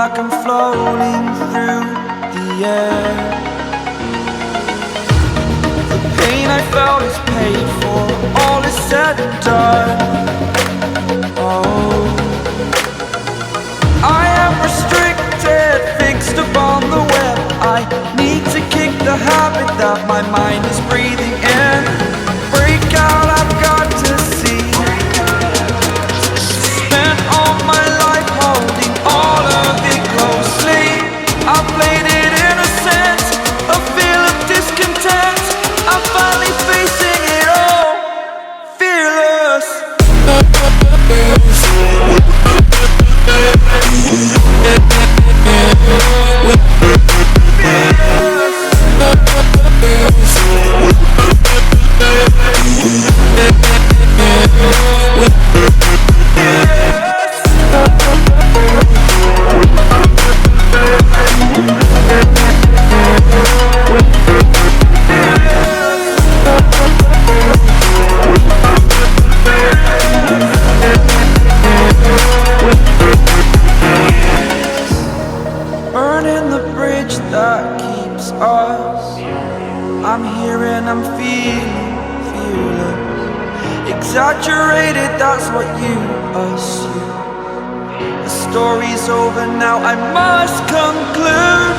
like I'm floating through the air. The pain I felt is paid for, all is said and done. Oh, I am restricted, fixed upon the web. I need to kick the habit that my mind is breathing in. Break out, I've got to see. Spent all my life holding all of it closely. I played it innocent, a feel of discontent. I'm finally facing it all, fearless. Burning the bridge that keeps us. I'm here and I'm feeling fearless. Exaggerated, that's what you assume. The story's over now, I must conclude.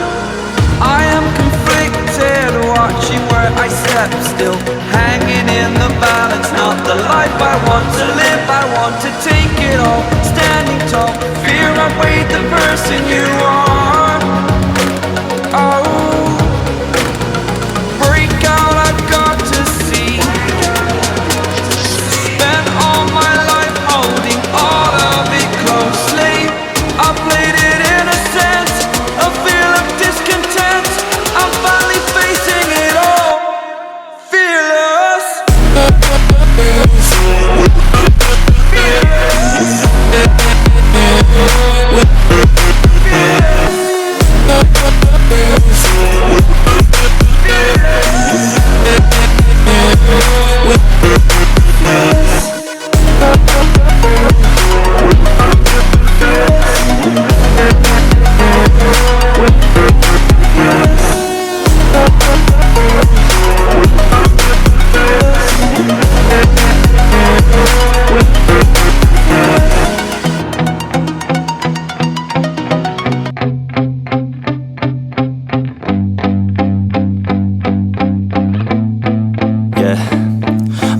I am conflicted, watching where I step still, hanging in the balance. Not the life I want to live, I want to take it all. Standing tall, fear I weighed the person you are. Oh, break out, I've got to see. Spent all my life holding all of it closely. I played it innocent, a feel of discontent. I'm finally facing it all, fearless.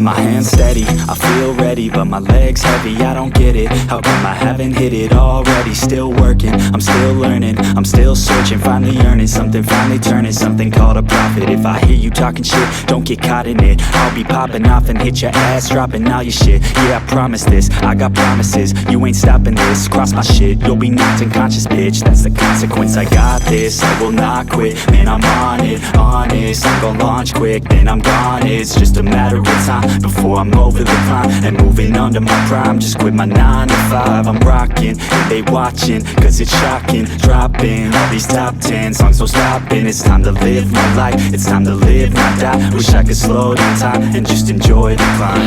My hands steady, I feel ready, but my legs heavy, I don't get it. How come I haven't hit it already? Still working, I'm still learning, I'm still searching, finally earning something, finally turning something called a profit. If I hear you talking shit, don't get caught in it. I'll be popping off and hit your ass, dropping all your shit. Yeah, I promise this, I got promises, you ain't stopping this. Cross my shit, you'll be knocked unconscious, bitch. That's the consequence, I got this, I will not quit. Man, I'm on it, honest, I'm gon' launch quick, then I'm gone. It's just a matter of time before I'm over the climb and moving under my prime. Just quit my 9 to 5, I'm rocking and they watching, cause it's shocking. Dropping all these top 10 songs, no stopping. It's time to live my life, it's time to live, not die. Wish I could slow down time and just enjoy the climb.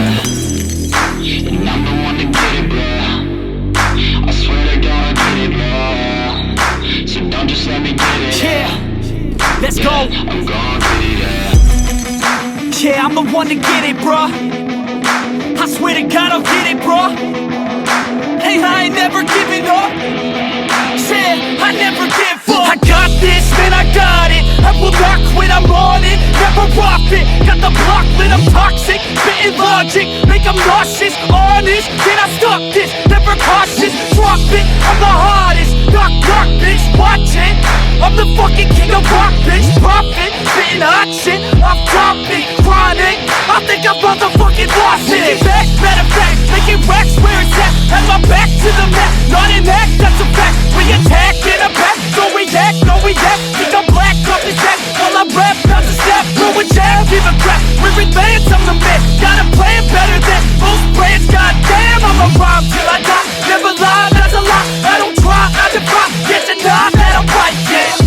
And I'm the one to get it, bro. I swear to God I get it, bro. So don't just let me get it. Yeah, let's go. I'm gon' get it, Yeah, I'm the one to get it, bruh. I swear to God I'll get it, bruh. Hey, I ain't never giving up. Yeah, I never give up. I got this, man, I got it. I will not quit, I'm on it. Never off it. Got the block lit, I'm toxic. Spitting logic, make them nauseous. Honest, can I stop this? Never cautious, drop it. I'm the hardest. Knock, knock, bitch, watch it. I'm the fucking king of rock, bitch. Profit, spitting hot shit. Off topic, chronic. I think I'm motherfucking lost it. Making back, matter of fact, making racks where it's at. Have my back to the mat, not an act, that's a fact. We attack in a back, so we act, no we act. Think I'm black, up his back. While I rap, bounce a step, throw a jab, give a crap. We're advanced, I'm the man. Got a plan better than most brands. Goddamn, I'm a rhyme till I die. Never lie, that's a lie. I don't try, I defy. Get denied that I'm right, yeah.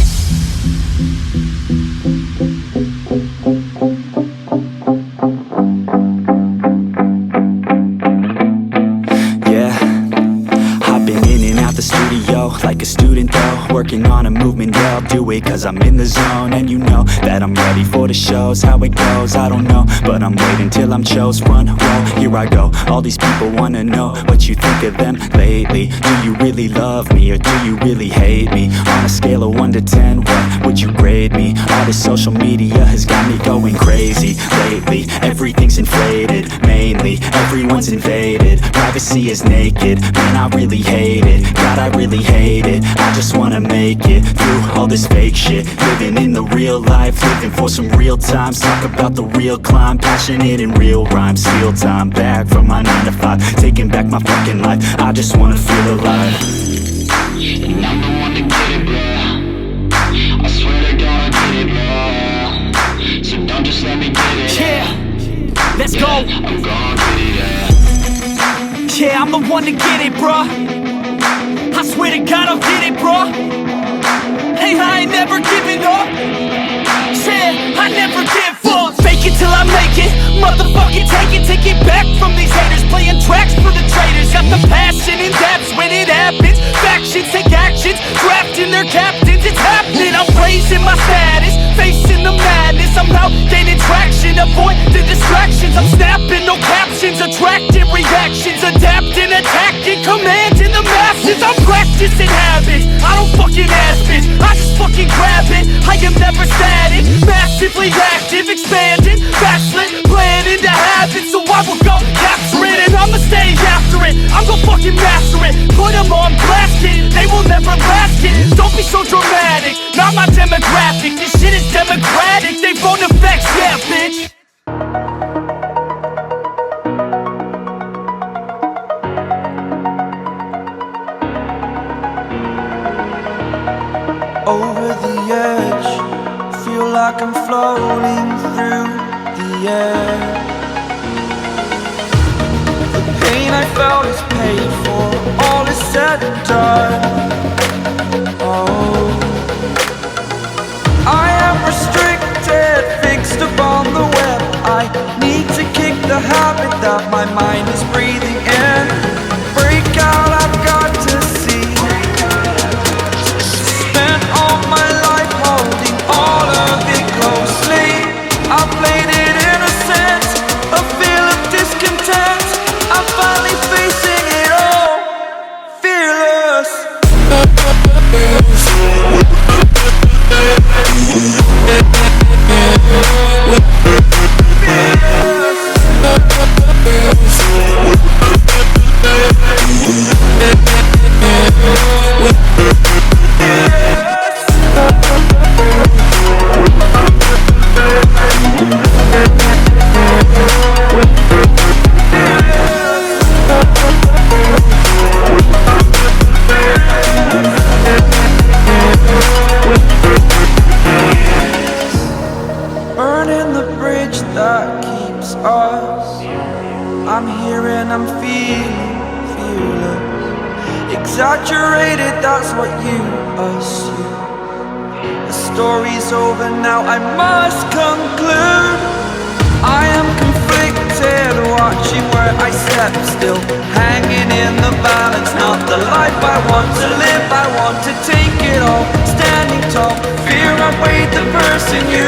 Like a student though, lately, cause I'm in the zone. And you know that I'm ready for the shows. How it goes, I don't know, but I'm waiting till I'm chose. Front row, here I go. All these people wanna know what you think of them lately. Do you really love me, or do you really hate me? On a scale of 1 to 10, what would you grade me? All this social media has got me going crazy lately. Everything's inflated, mainly everyone's invaded. Privacy is naked, man, I really hate it. God, I really hate it. I just wanna make it through all this fake shit. Living in the real life, living for some real times. Talk about the real climb, passionate in real rhymes. Steal time back from my 9 to 5, taking back my fucking life. I just wanna feel alive. And I'm the one to get it, bro. I swear to God I get it, bro. So don't just let me get it. Yeah, let's go. I'm gonna get it, Yeah, I'm the one to get it, bruh. I swear to God I'll get it, bruh. Hey, I ain't never giving up. Yeah, I never give up. Fake it till I make it. Motherfucking take it back from these haters. Playing tracks for the traitors. Got the passion and that's when it happens. Factions take actions, drafting their captains. It's happening, I'm raising my status, facing the madness. I'm out gaining traction, avoid the distractions. I'm snapping, no captions, attracting reactions. Adapting, attacking, commanding the masses. I'm practicing habits, I don't fucking ask bitch, I just fucking grab it. I am never static, massively active, expanding, backslid, planning to have it. So I will go capture it and I'ma stay after it. I'm gon' fucking master it, put them on blast, kid. They will never last, kid. Don't be so dramatic, not my demographic. This shit is democratic, they phone effects, yeah, bitch. Over the edge, feel like I'm floating through the air. The pain I felt is paid for, all is said and done. Oh, I am restricted, fixed upon the web. I need to kick the habit that my mind is breathing in. Break out, I've got to see. Spent all my life holding all of it closely. I played it innocent, a feel of discontent. I'm finally facing it all, fearless. Burning the bridge that keeps us. I'm here and I'm feeling fearless. Exaggerated, that's what you assume. The story's over now, I must conclude. I am conflicted, watching where I step still, hanging in the balance. Not the life I want to live, I want to take it all. Standing tall, fear I weighed the person you